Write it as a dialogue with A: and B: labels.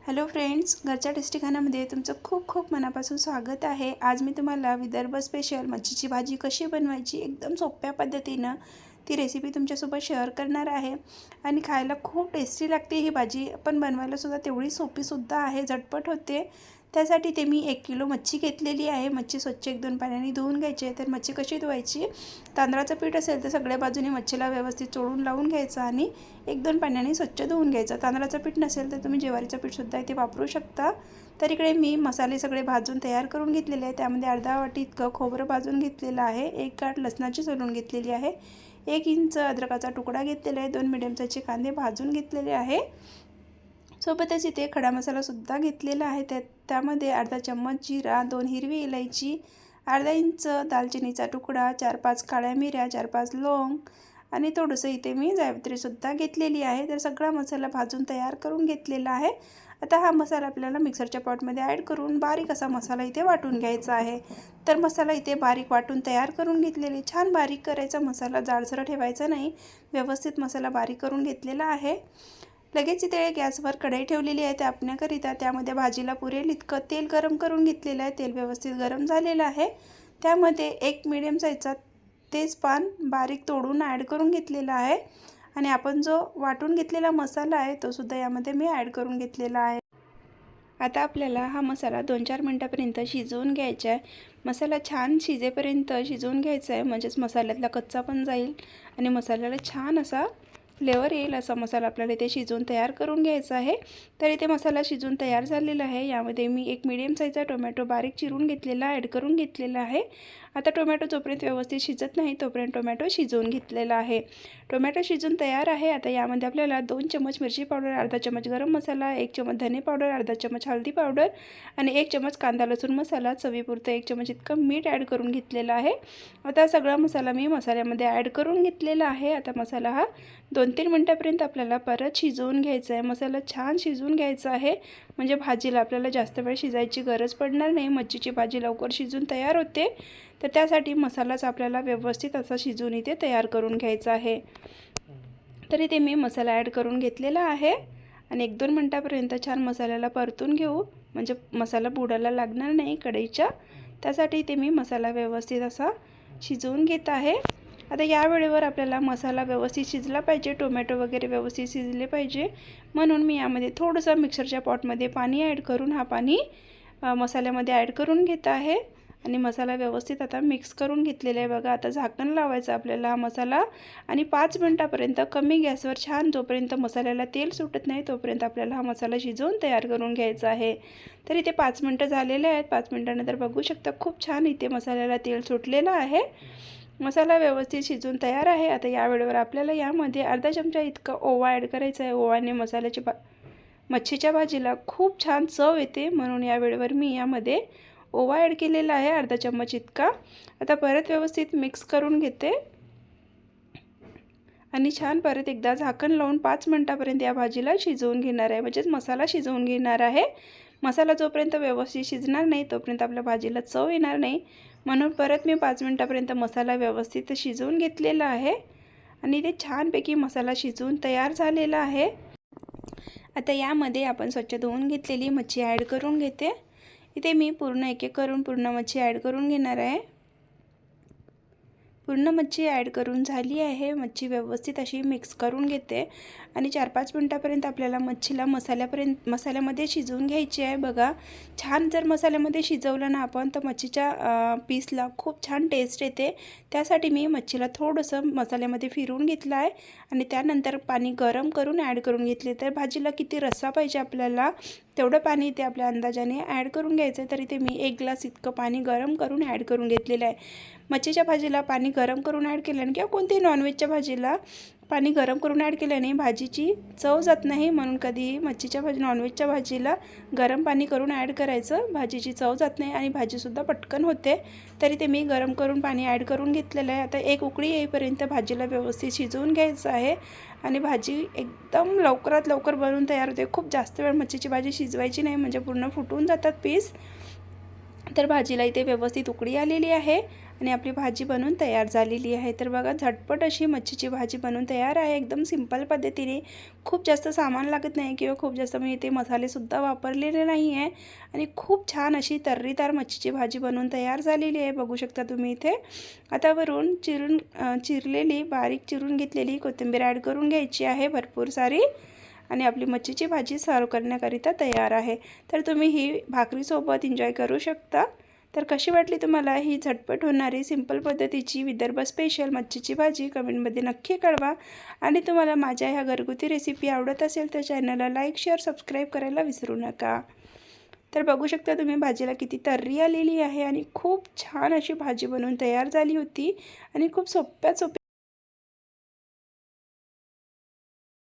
A: Hello friends, घरच्या tasty खाण्यामध्ये तुमचं खूप खूप मनापासून स्वागत आहे। आज मी तुम्हाला विदर्भ स्पेशल मच्छीची भाजी कशी बनवायची एकदम सोप्या पद्धतीनं ती रेसिपी तुमच्यासोबत शेअर करणार आहे। आणि खायला खूप टेस्टी लागते ही भाजी, पण बनवायला सुद्धा तेवढी सोपीसुद्धा आहे, झटपट होते। त्यासाठी ते मी 1 किलो मच्छी घेतलेली आहे। मच्छी स्वच्छ 1-2 पाण्याने धुवून घ्यायची आहे। तर मच्छी कशी धुवायची, तांदळाचं पीठ असेल तर सगळ्या बाजूने मच्छीला व्यवस्थित चोळून लावून घ्यायचं आणि 1-2 पाण्याने स्वच्छ धुवून घ्यायचं। तांदळाचं पीठ नसेल तर तुम्ही ज्वारीचं पीठ सुद्धा इथे वापरू शकता। तर इकडे मी मसाले सगळे भाजून तयार करून घेतलेले आहे। त्यामध्ये अर्धा वाटी इतकं खोबरं भाजून घेतलेलं आहे, 1 गाठ लसणाची सोलून घेतलेली आहे, 1 इंच अद्रकाचा तुकडा घेतलेला आहे, 2 मीडियम साईजचे कांदे भाजून घेतलेले आहे। सोबतच इथे खडा मसाला सुद्धा घेतलेला आहे। त्यामध्ये अर्धा चम्मच जिरा, 2 हिरवी इलायची, अर्धा इंच दालचिनीचा तुकडा, 4-5 काळ्या मिऱ्या, 4-5 लवंग आणि थोडंसं इथे मी जायपत्री सुद्धा घेतलेली आहे। तर सगळा मसाला भाजून तयार करून घेतलेला आहे। आता हा मसाला आपल्याला मिक्सरच्या पॉटमध्ये ॲड करून बारीक असा मसाला इथे वाटून घ्यायचा आहे। तर मसाला इथे बारीक वाटून तयार करून घेतलेले, छान बारीक करायचा मसाला, जाडसर ठेवायचा नाही, व्यवस्थित मसाला बारीक करून घेतलेला आहे। लगेच इथे गॅसवर कढई ठेवलेली आहे तापण्याकरिता। त्यामध्ये भाजीला पुरेल इतकं तेल गरम करून घेतलेलं आहे। तेल व्यवस्थित गरम झालेलं आहे। त्यामध्ये 1 मीडियम साईजचा तेजपान बारीक तोडून ॲड करून घेतलेला आहे आणि आपण जो वाटून घेतलेला मसाला आहे तो सुद्धा यामध्ये मी ॲड करून घेतलेला आहे। आता आपल्याला हा मसाला 2-4 मिनिटांपर्यंत शिजवून घ्यायचा आहे। मसाला छान शिजेपर्यंत शिजवून घ्यायचा आहे, म्हणजेच मसाल्यातला कच्चा पण जाईल आणि मसाल्याला छान असा फ्लेवर येईल असा मसाला आपल्याला इथे शिजवून तयार करून घ्यायचा आहे। तर इथे मसाला शिजवून तयार झालेला आहे। यामध्ये मी 1 मीडियम साईजचा टोमॅटो बारीक चिरून घेतलेला ॲड करून घेतलेला आहे। आता टोमॅटो जोपर्यंत व्यवस्थित शिजत नाही तोपर्यंत टोमॅटो शिजवून घेतलेला आहे। टोमॅटो शिजून तयार आहे। आता यामध्ये आपल्याला 2 चम्मच मिरची पावडर, अर्धा चम्मच गरम मसाला, 1 चम्मच धने पावडर, अर्धा चम्मच हळदी पावडर आणि 1 चम्मच कांदा लसूण मसाला, चवीपुरतं 1 चम्मच इतकं मीठ ॲड करून घेतलेलं आहे। आता सगळा मसाला मी मसाल्यामध्ये ॲड करून घेतलेला आहे। आता मसाला हा 2-3 मिनिटांपर्यंत आपल्याला परत शिजवून घ्यायचा आहे। मसाला छान शिजवून घ्यायचा आहे, म्हणजे भाजीला आपल्याला जास्त वेळ शिजायची गरज पडणार नाही। मच्छीची भाजी लवकर शिजून तयार होते, तर त्यासाठी मसालाच आपल्याला व्यवस्थित असा शिजवून इथे तयार करून घ्यायचा आहे। तर इथे मी मसाला ॲड करून घेतलेला आहे आणि 1-2 मिनिटांपर्यंत छान मसाल्याला परतून घेऊ, म्हणजे मसाला बुडायला लागणार नाही कढईच्या। त्यासाठी इथे मी मसाला व्यवस्थित असा शिजवून घेत आहे। आता या वेळेवर आपल्याला मसाला व्यवस्थित शिजला पाहिजे, टोमॅटो वगैरे व्यवस्थित शिजले पाहिजे, म्हणून मी यामध्ये थोडंसं मिक्सरच्या पॉटमध्ये पाणी ॲड करून हा पाणी मसाल्यामध्ये ॲड करून घेत आहे आणि मसाला व्यवस्थित आता मिक्स करून घेतलेला आहे। बघा, आता झाकण लावायचं आपल्याला हा मसाला आणि 5 मिनिटांपर्यंत कमी गॅसवर छान, जोपर्यंत मसाल्याला तेल सुटत नाही तोपर्यंत आपल्याला हा मसाला शिजवून तयार करून घ्यायचा आहे। तर इथे 5 मिनिटं झालेले आहेत। 5 मिनिटांनंतर बघू शकता खूप छान इथे मसाल्याला तेल सुटलेलं आहे। मसाला व्यवस्थित शिजून तयार आहे। आता या वेळेवर आपल्याला यामध्ये अर्धा चमचा इतका ओवा ॲड करायचा आहे। ओवाने मच्छीच्या भाजीला खूप छान चव येते, म्हणून या वेळेवर मी यामध्ये ओवा ॲड केलेला आहे, अर्धा चम्मच इतका। आता परत व्यवस्थित मिक्स करून घेते आणि छान परत एकदा झाकण लावून 5 मिनिटांपर्यंत या भाजीला शिजवून घेणार आहे, म्हणजेच मसाला शिजवून घेणार आहे। मसाला जोपर्यंत व्यवस्थित शिजणार नाही तोपर्यंत आपल्या भाजीला चव येणार नाही, म्हणून परत मी 5 मिनिटांपर्यंत मसाला व्यवस्थित शिजवून घेतलेला आहे आणि ते छानपैकी मसाला शिजवून तयार झालेला आहे। आता यामध्ये आपण स्वच्छ धुवून घेतलेली मच्छी ॲड करून घेते। इथे मी पूर्ण एक करून पूर्ण मच्छी ॲड करून घेणार आहे। पूर्ण मच्छी ॲड करून झाली आहे। मच्छी व्यवस्थित अशी मिक्स करून घेते आणि 4-5 मिनिटांपर्यंत आपल्याला मच्छीला मसाल्यामध्ये शिजवून घ्यायची आहे। बघा, छान जर मसाल्यामध्ये शिजवलं ना आपण तर मच्छीच्या पीसला खूप छान टेस्ट येते। त्यासाठी मी मच्छीला थोडंसं मसाल्यामध्ये फिरवून घेतलं आहे आणि त्यानंतर पाणी गरम करून ॲड करून घेतले। तर भाजीला किती रस्सा पाहिजे आपल्याला तेवढं पाणी इथे आपल्या अंदाजाने ॲड करून घ्यायचं आहे। तर इथे मी 1 ग्लास इतकं पाणी गरम करून ॲड करून घेतलेलं आहे। मच्छीच्या भाजीला पाणी गरम करून ॲड केल्याने किंवा कोणत्याही नॉनव्हेजच्या भाजीला पाणी गरम करून ॲड केल्याने भाजीची चव जात नाही, म्हणून कधीही मच्छीच्या नॉनव्हेजच्या भाजीला गरम पाणी करून ॲड करायचं, भाजीची चव जात नाही आणि भाजीसुद्धा पटकन होते। तरी ते मी गरम करून पाणी ॲड करून घेतलेलं आहे। आता 1 उकळी येईपर्यंत भाजीला व्यवस्थित शिजवून घ्यायचं आहे आणि भाजी एकदम लवकरात लवकर बनवून तयार होते। खूप जास्त वेळ मच्छीची भाजी शिजवायची नाही, म्हणजे पूर्ण फुटून जातात पीस। तर भाजीला इथे व्यवस्थित उकळी आलेली आहे आणि आपली भाजी बनवून तयार झालेली आहे। तर बघा झटपट अशी मच्छीची भाजी बनवून तयार आहे, एकदम सिंपल पद्धतीने। खूप जास्त सामान लागत नाही किंवा खूप जास्त मी इथे मसालेसुद्धा वापरलेले नाही आहे आणि खूप छान अशी तर्रीदार मच्छीची भाजी बनवून तयार झालेली आहे, बघू शकता तुम्ही इथे। आता वरून चिरलेली बारीक चिरून घेतलेली कोथिंबीर ॲड करून घ्यायची आहे भरपूर सारी आणि आपली मच्छीची भाजी सर्व करण्याकरिता तयार आहे। तर तुम्ही ही भाकरीसोबत एन्जॉय करू शकता। तर कशी वाटली तुम्हाला ही झटपट होणारी सिंपल पद्धतीची विदर्भ स्पेशल मच्छीची भाजी कमेंटमध्ये नक्की कळवा। आणि तुम्हाला माझ्या ह्या घरगुती रेसिपी आवडत असेल तर चॅनलला लाईक शेअर सबस्क्राईब करायला विसरू नका। तर बघू शकता तुम्ही भाजीला किती तर्री आलेली आहे आणि खूप छान अशी भाजी बनवून तयार झाली होती आणि खूप सोप्या